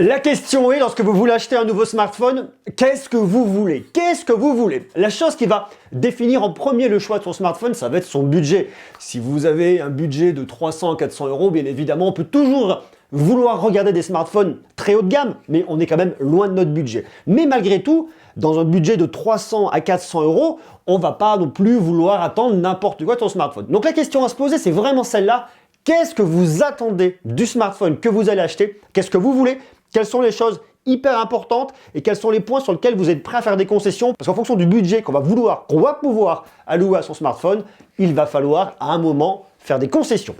La question est, lorsque vous voulez acheter un nouveau smartphone, qu'est-ce que vous voulez? Qu'est-ce que vous voulez? La chose qui va définir en premier le choix de son smartphone, ça va être son budget. Si vous avez un budget de 300 à 400 euros, bien évidemment, on peut toujours vouloir regarder des smartphones très haut de gamme, mais on est quand même loin de notre budget. Mais malgré tout, dans un budget de 300 à 400 euros, on ne va pas non plus vouloir attendre n'importe quoi de son smartphone. Donc la question à se poser, c'est vraiment celle-là. Qu'est-ce que vous attendez du smartphone que vous allez acheter? Qu'est-ce que vous voulez? Quelles sont les choses hyper importantes et quels sont les points sur lesquels vous êtes prêt à faire des concessions? Parce qu'en fonction du budget qu'on va pouvoir allouer à son smartphone, il va falloir à un moment faire des concessions.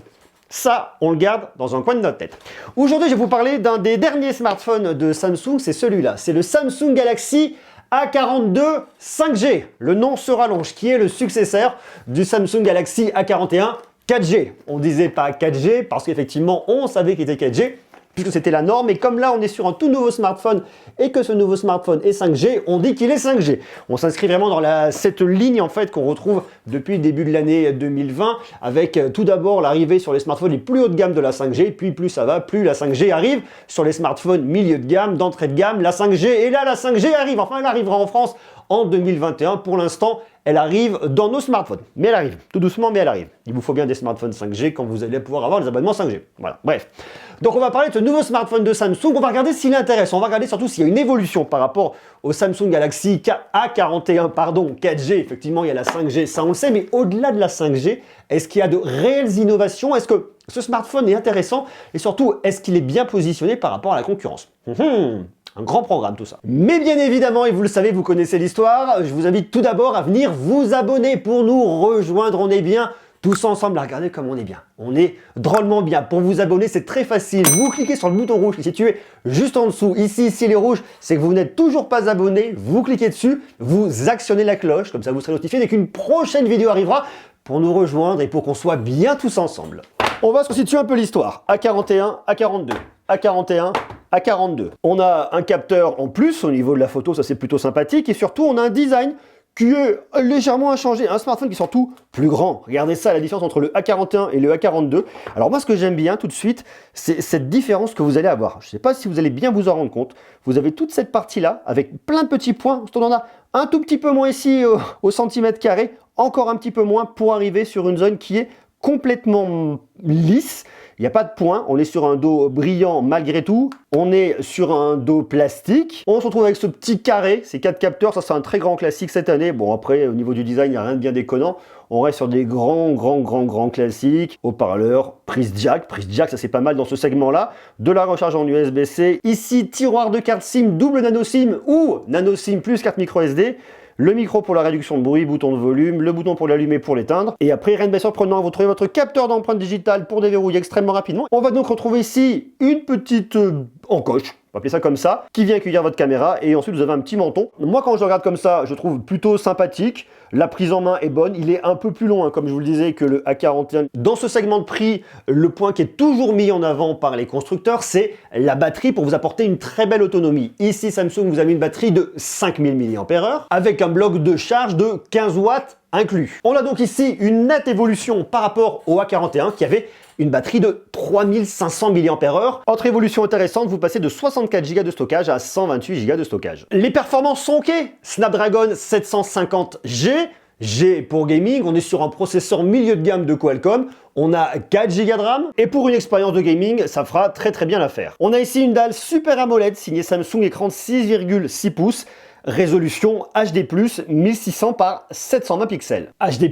Ça, on le garde dans un coin de notre tête. Aujourd'hui, je vais vous parler d'un des derniers smartphones de Samsung, c'est celui-là. C'est le Samsung Galaxy A42 5G. Le nom se rallonge, qui est le successeur du Samsung Galaxy A41 4G. On disait pas 4G parce qu'effectivement, on savait qu'il était 4G, puisque c'était la norme, et comme là on est sur un tout nouveau smartphone et que ce nouveau smartphone est 5G, on dit qu'il est 5G. On s'inscrit vraiment dans cette ligne en fait qu'on retrouve depuis le début de l'année 2020, avec tout d'abord l'arrivée sur les smartphones les plus haut de gamme de la 5G, puis plus ça va, plus la 5G arrive sur les smartphones milieu de gamme, d'entrée de gamme, la 5G, et là la 5G arrive, enfin elle arrivera en France en 2021. Pour l'instant, elle arrive dans nos smartphones. Mais elle arrive, tout doucement, mais elle arrive. Il vous faut bien des smartphones 5G quand vous allez pouvoir avoir les abonnements 5G. Voilà, bref. Donc on va parler de ce nouveau smartphone de Samsung. On va regarder s'il intéresse. On va regarder surtout s'il y a une évolution par rapport au Samsung Galaxy A41, 4G. Effectivement, il y a la 5G, ça on le sait. Mais au-delà de la 5G, est-ce qu'il y a de réelles innovations? Est-ce que ce smartphone est intéressant? Et surtout, est-ce qu'il est bien positionné par rapport à la concurrence? Un grand programme tout ça. Mais bien évidemment, et vous le savez, vous connaissez l'histoire, je vous invite tout d'abord à venir vous abonner pour nous rejoindre. On est bien tous ensemble. À regarder comme on est bien. On est drôlement bien. Pour vous abonner, c'est très facile. Vous cliquez sur le bouton rouge qui est situé juste en dessous. Ici, il est rouge, c'est que vous n'êtes toujours pas abonné. Vous cliquez dessus, vous actionnez la cloche, comme ça vous serez notifié dès qu'une prochaine vidéo arrivera pour nous rejoindre et pour qu'on soit bien tous ensemble. On va se resituer un peu l'histoire. A41, A42, A41, A42. On a un capteur en plus au niveau de la photo, ça c'est plutôt sympathique, et surtout on a un design qui est légèrement inchangé, un smartphone qui est surtout plus grand. Regardez ça, la différence entre le A41 et le A42. Alors moi ce que j'aime bien tout de suite, c'est cette différence que vous allez avoir. Je ne sais pas si vous allez bien vous en rendre compte. Vous avez toute cette partie-là avec plein de petits points. On en a un tout petit peu moins ici au centimètre carré, encore un petit peu moins pour arriver sur une zone qui est complètement lisse. Il n'y a pas de point, on est sur un dos brillant malgré tout, on est sur un dos plastique, on se retrouve avec ce petit carré, ces 4 capteurs, ça c'est un très grand classique cette année. Bon après au niveau du design il n'y a rien de bien déconnant, on reste sur des grands classiques, haut-parleurs, prise jack ça c'est pas mal dans ce segment là, de la recharge en USB-C, ici tiroir de carte SIM, double nano SIM ou nano SIM plus carte micro SD, le micro pour la réduction de bruit, bouton de volume, le bouton pour l'allumer, pour l'éteindre. Et après, rien de bien surprenant, vous trouvez votre capteur d'empreinte digitale pour déverrouiller extrêmement rapidement. On va donc retrouver ici une petite encoche, on va appeler ça comme ça, qui vient accueillir votre caméra, et ensuite vous avez un petit menton. Moi quand je le regarde comme ça, je trouve plutôt sympathique. La prise en main est bonne, il est un peu plus long, hein, comme je vous le disais, que le A41. Dans ce segment de prix, le point qui est toujours mis en avant par les constructeurs, c'est la batterie pour vous apporter une très belle autonomie. Ici, Samsung vous a mis une batterie de 5000 mAh avec un bloc de charge de 15 watts inclus. On a donc ici une nette évolution par rapport au A41 qui avait une batterie de 3500 mAh. Autre évolution intéressante, vous passez de 64 Go de stockage à 128 Go de stockage. Les performances sont ok. Snapdragon 750G, G pour gaming, on est sur un processeur milieu de gamme de Qualcomm, on a 4 Go de RAM, et pour une expérience de gaming, ça fera très bien l'affaire. On a ici une dalle Super AMOLED signée Samsung, écran de 6,6 pouces, résolution HD+, 1600 par 720 pixels. HD+,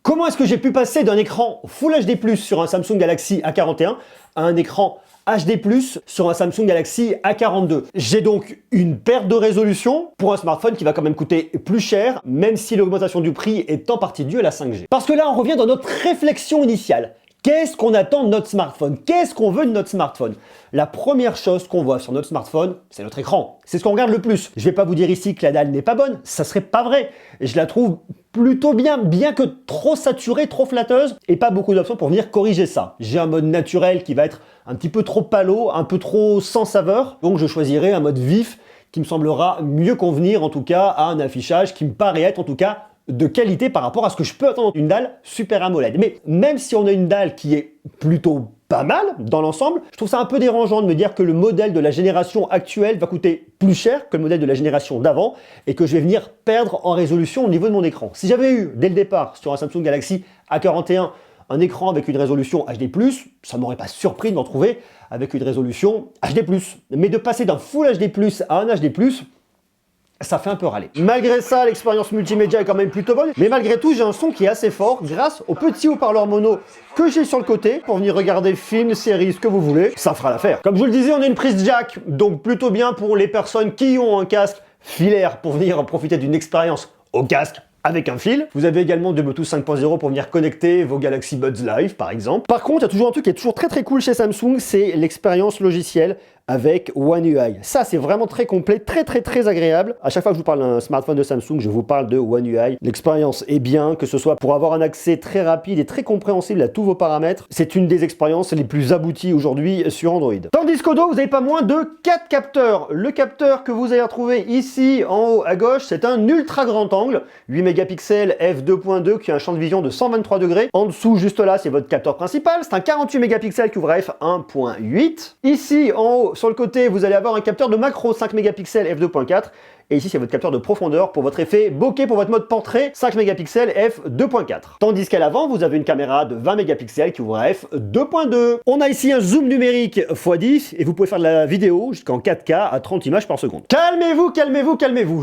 comment est-ce que j'ai pu passer d'un écran Full HD+, sur un Samsung Galaxy A41 à un écran HD+, sur un Samsung Galaxy A42? J'ai donc une perte de résolution pour un smartphone qui va quand même coûter plus cher, même si l'augmentation du prix est en partie due à la 5G. Parce que là, on revient dans notre réflexion initiale. Qu'est-ce qu'on attend de notre smartphone? Qu'est-ce qu'on veut de notre smartphone? La première chose qu'on voit sur notre smartphone, c'est notre écran. C'est ce qu'on regarde le plus. Je vais pas vous dire ici que la dalle n'est pas bonne, ça serait pas vrai. Je la trouve plutôt bien que trop saturée, trop flatteuse, et pas beaucoup d'options pour venir corriger ça. J'ai un mode naturel qui va être un petit peu trop palo, un peu trop sans saveur, donc je choisirai un mode vif qui me semblera mieux convenir en tout cas à un affichage qui me paraît être en tout cas de qualité par rapport à ce que je peux attendre d'une dalle Super AMOLED. Mais même si on a une dalle qui est plutôt pas mal dans l'ensemble. Je trouve ça un peu dérangeant de me dire que le modèle de la génération actuelle va coûter plus cher que le modèle de la génération d'avant et que je vais venir perdre en résolution au niveau de mon écran. Si j'avais eu, dès le départ, sur un Samsung Galaxy A41, un écran avec une résolution HD+, ça m'aurait pas surpris de m'en trouver avec une résolution HD+. Mais de passer d'un Full HD+, à un HD+, ça fait un peu râler. Malgré ça, l'expérience multimédia est quand même plutôt bonne, mais malgré tout, j'ai un son qui est assez fort grâce au petit haut-parleur mono que j'ai sur le côté pour venir regarder films, séries, ce que vous voulez, ça fera l'affaire. Comme je vous le disais, on a une prise jack, donc plutôt bien pour les personnes qui ont un casque filaire pour venir profiter d'une expérience au casque avec un fil. Vous avez également de Bluetooth 5.0 pour venir connecter vos Galaxy Buds Live, par exemple. Par contre, il y a toujours un truc qui est toujours très cool chez Samsung, c'est l'expérience logicielle avec One UI. Ça, c'est vraiment très complet, très agréable. À chaque fois que je vous parle d'un smartphone de Samsung, je vous parle de One UI. L'expérience est bien, que ce soit pour avoir un accès très rapide et très compréhensible à tous vos paramètres. C'est une des expériences les plus abouties aujourd'hui sur Android. Dans le disque dos, vous n'avez pas moins de 4 capteurs. Le capteur que vous allez retrouver ici, en haut à gauche, c'est un ultra grand angle, 8 mégapixels f2.2 qui a un champ de vision de 123 degrés. En dessous, juste là, c'est votre capteur principal. C'est un 48 mégapixels qui ouvre à f1.8. Ici, en haut, sur le côté, vous allez avoir un capteur de macro 5 mégapixels f2.4 et ici c'est votre capteur de profondeur pour votre effet bokeh, pour votre mode portrait 5 mégapixels f2.4. Tandis qu'à l'avant, vous avez une caméra de 20 mégapixels qui ouvre à f2.2. On a ici un zoom numérique x10 et vous pouvez faire de la vidéo jusqu'en 4K à 30 images par seconde. Calmez-vous.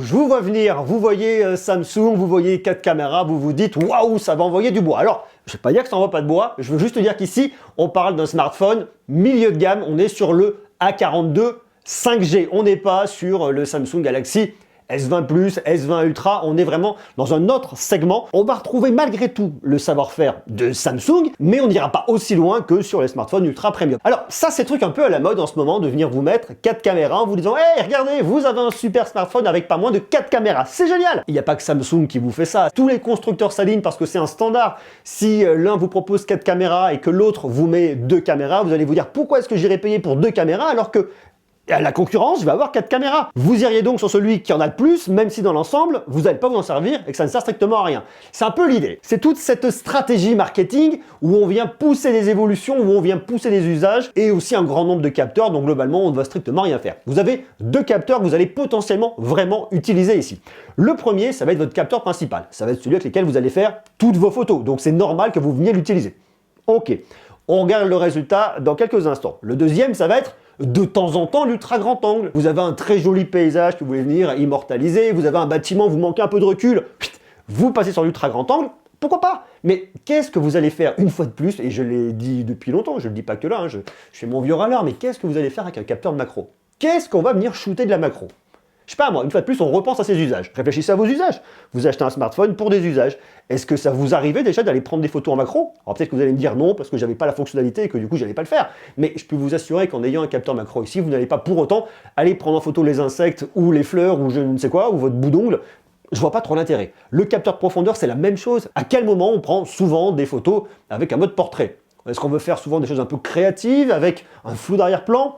Je vous vois venir, vous voyez Samsung, vous voyez 4 caméras, vous vous dites waouh, ça va envoyer du bois. Alors, je ne vais pas dire que ça n'envoie pas de bois, je veux juste dire qu'ici, on parle d'un smartphone milieu de gamme, on est sur le A42 5G. On n'est pas sur le Samsung Galaxy S20 Plus, S20 Ultra, on est vraiment dans un autre segment. On va retrouver malgré tout le savoir-faire de Samsung, mais on n'ira pas aussi loin que sur les smartphones ultra premium. Alors ça, c'est truc un peu à la mode en ce moment de venir vous mettre 4 caméras en vous disant hey, regardez, vous avez un super smartphone avec pas moins de 4 caméras, c'est génial. Il n'y a pas que Samsung qui vous fait ça, tous les constructeurs s'alignent parce que c'est un standard. Si l'un vous propose 4 caméras et que l'autre vous met 2 caméras, vous allez vous dire pourquoi est-ce que j'irai payer pour 2 caméras alors que la concurrence va avoir 4 caméras. Vous iriez donc sur celui qui en a le plus, même si dans l'ensemble, vous n'allez pas vous en servir et que ça ne sert strictement à rien. C'est un peu l'idée. C'est toute cette stratégie marketing où on vient pousser des évolutions, où on vient pousser des usages et aussi un grand nombre de capteurs, donc globalement, on ne va strictement rien faire. Vous avez 2 capteurs que vous allez potentiellement vraiment utiliser ici. Le premier, ça va être votre capteur principal. Ça va être celui avec lequel vous allez faire toutes vos photos. Donc c'est normal que vous veniez l'utiliser. Ok. On regarde le résultat dans quelques instants. Le deuxième, ça va être de temps en temps l'ultra grand angle. Vous avez un très joli paysage que vous voulez venir immortaliser, vous avez un bâtiment, vous manquez un peu de recul, vous passez sur l'ultra grand angle, pourquoi pas? Mais qu'est-ce que vous allez faire une fois de plus, et je l'ai dit depuis longtemps, je ne le dis pas que là, je fais mon vieux râleur, mais qu'est-ce que vous allez faire avec un capteur de macro? Qu'est-ce qu'on va venir shooter de la macro? Je sais pas moi, une fois de plus, on repense à ses usages. Réfléchissez à vos usages. Vous achetez un smartphone pour des usages. Est-ce que ça vous arrivait déjà d'aller prendre des photos en macro? Alors peut-être que vous allez me dire non, parce que j'avais pas la fonctionnalité et que du coup, j'allais pas le faire. Mais je peux vous assurer qu'en ayant un capteur macro ici, vous n'allez pas pour autant aller prendre en photo les insectes ou les fleurs ou je ne sais quoi, ou votre bout d'ongle. Je vois pas trop l'intérêt. Le capteur de profondeur, c'est la même chose. À quel moment on prend souvent des photos avec un mode portrait? Est-ce qu'on veut faire souvent des choses un peu créatives avec un flou d'arrière-plan?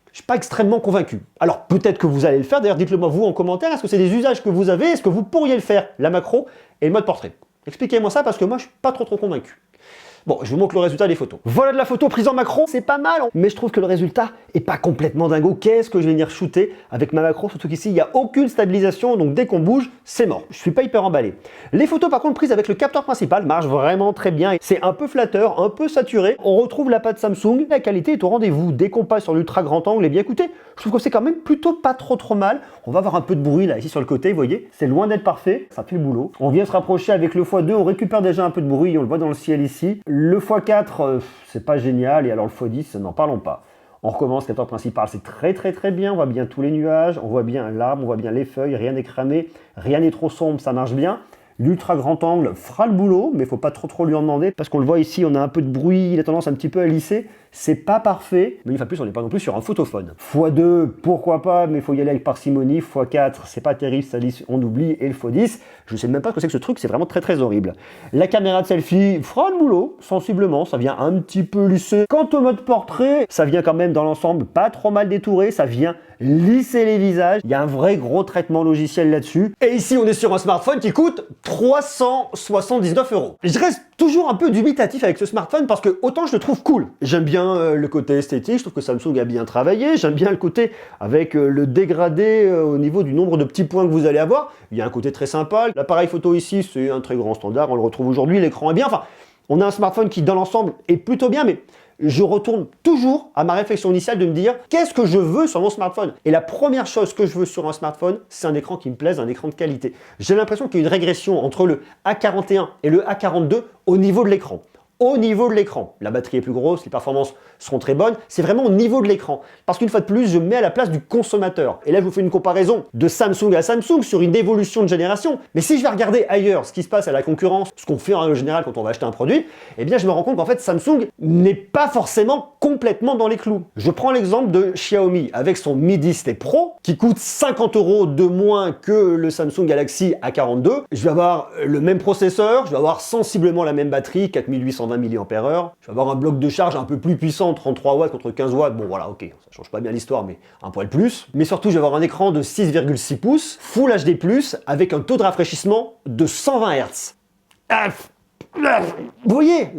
Je ne suis pas extrêmement convaincu. Alors peut-être que vous allez le faire, d'ailleurs dites-le moi vous en commentaire, est-ce que c'est des usages que vous avez, est-ce que vous pourriez le faire, la macro et le mode portrait? Expliquez-moi ça parce que moi je ne suis pas trop convaincu. Bon, je vous montre le résultat des photos. Voilà de la photo prise en macro, c'est pas mal, mais je trouve que le résultat est pas complètement dingo. Qu'est-ce que je vais venir shooter avec ma macro? Surtout qu'ici, il n'y a aucune stabilisation, donc dès qu'on bouge, c'est mort. Je suis pas hyper emballé. Les photos par contre prises avec le capteur principal marchent vraiment très bien. C'est un peu flatteur, un peu saturé. On retrouve la patte Samsung, la qualité est au rendez-vous. Dès qu'on passe sur l'ultra grand angle, et bien écoutez, je trouve que c'est quand même plutôt pas trop mal. On va avoir un peu de bruit là, ici sur le côté, vous voyez, c'est loin d'être parfait, ça fait le boulot. On vient se rapprocher avec le x2, on récupère déjà un peu de bruit, on le voit dans le ciel ici. Le x4, c'est pas génial, et alors le x10, n'en parlons pas. On recommence, capteur principal, c'est très bien, on voit bien tous les nuages, on voit bien l'arbre, on voit bien les feuilles, rien n'est cramé, rien n'est trop sombre, ça marche bien. L'ultra grand angle fera le boulot, mais il ne faut pas trop lui en demander, parce qu'on le voit ici, on a un peu de bruit, il a tendance un petit peu à lisser. C'est pas parfait, mais une fois de plus, on n'est pas non plus sur un photophone. x2, pourquoi pas, mais il faut y aller avec parcimonie. x4, c'est pas terrible, ça dit, on oublie. Et le x10, je sais même pas ce que c'est que ce truc, c'est vraiment très très horrible. La caméra de selfie fera le boulot, sensiblement, ça vient un petit peu lisser. Quant au mode portrait, ça vient quand même dans l'ensemble pas trop mal détouré, ça vient lisser les visages. Il y a un vrai gros traitement logiciel là-dessus. Et ici, on est sur un smartphone qui coûte 379 €. Je reste toujours un peu dubitatif avec ce smartphone parce que autant je le trouve cool. J'aime bien le côté esthétique, je trouve que Samsung a bien travaillé. J'aime bien le côté avec le dégradé au niveau du nombre de petits points que vous allez avoir. Il y a un côté très sympa. L'appareil photo ici, c'est un très grand standard. On le retrouve aujourd'hui. L'écran est bien. Enfin, on a un smartphone qui, dans l'ensemble, est plutôt bien, mais je retourne toujours à ma réflexion initiale de me dire qu'est-ce que je veux sur mon smartphone. Et la première chose que je veux sur un smartphone, c'est un écran qui me plaise, un écran de qualité. J'ai l'impression qu'il y a une régression entre le A41 et le A42 au niveau de l'écran. Au niveau de l'écran. La batterie est plus grosse, les performances seront très bonnes. C'est vraiment au niveau de l'écran. Parce qu'une fois de plus, je me mets à la place du consommateur. Et là, je vous fais une comparaison de Samsung à Samsung sur une évolution de génération. Mais si je vais regarder ailleurs ce qui se passe à la concurrence, ce qu'on fait en général quand on va acheter un produit, eh bien, je me rends compte qu'en fait, Samsung n'est pas forcément complètement dans les clous. Je prends l'exemple de Xiaomi avec son Mi 10 T Pro qui coûte 50 € de moins que le Samsung Galaxy A42. Je vais avoir le même processeur, je vais avoir sensiblement la même batterie, 4820 mAh. Je vais avoir un bloc de charge un peu plus puissant, 33 watts contre 15 watts. Bon voilà, ok, ça change pas bien l'histoire, mais un poil plus. Mais surtout, je vais avoir un écran de 6,6 pouces, Full HD+, avec un taux de rafraîchissement de 120 Hz. Vous voyez,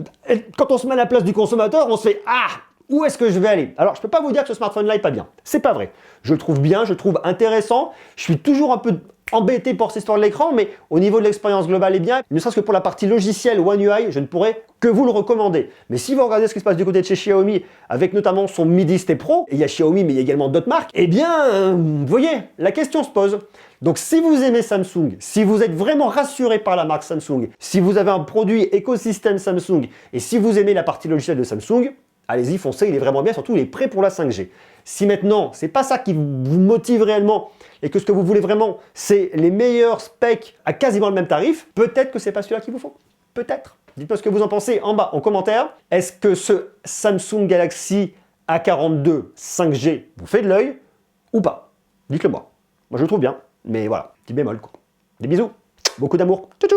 quand on se met à la place du consommateur, on se fait « Ah !» Où est-ce que je vais aller? Alors, je peux pas vous dire que ce smartphone-là est pas bien. C'est pas vrai. Je le trouve bien, je le trouve intéressant. Je suis toujours un peu embêté pour cette histoire de l'écran, mais au niveau de l'expérience globale est bien. Ne serait-ce que pour la partie logicielle One UI, je ne pourrais que vous le recommander. Mais si vous regardez ce qui se passe du côté de chez Xiaomi, avec notamment son Mi 10 T Pro, et il y a Xiaomi, mais il y a également d'autres marques, eh bien, vous voyez, la question se pose. Donc si vous aimez Samsung, si vous êtes vraiment rassuré par la marque Samsung, si vous avez un produit écosystème Samsung, et si vous aimez la partie logicielle de Samsung, allez-y, foncez, il est vraiment bien, surtout il est prêt pour la 5G. Si maintenant, c'est pas ça qui vous motive réellement et que ce que vous voulez vraiment, c'est les meilleurs specs à quasiment le même tarif, peut-être que c'est pas celui-là qu'il vous faut. Peut-être. Dites-moi ce que vous en pensez en bas, en commentaire. Est-ce que ce Samsung Galaxy A42 5G vous fait de l'œil ou pas? Dites-le moi. Moi, je le trouve bien, mais voilà, petit bémol, quoi. Des bisous, beaucoup d'amour. Tchou tchou.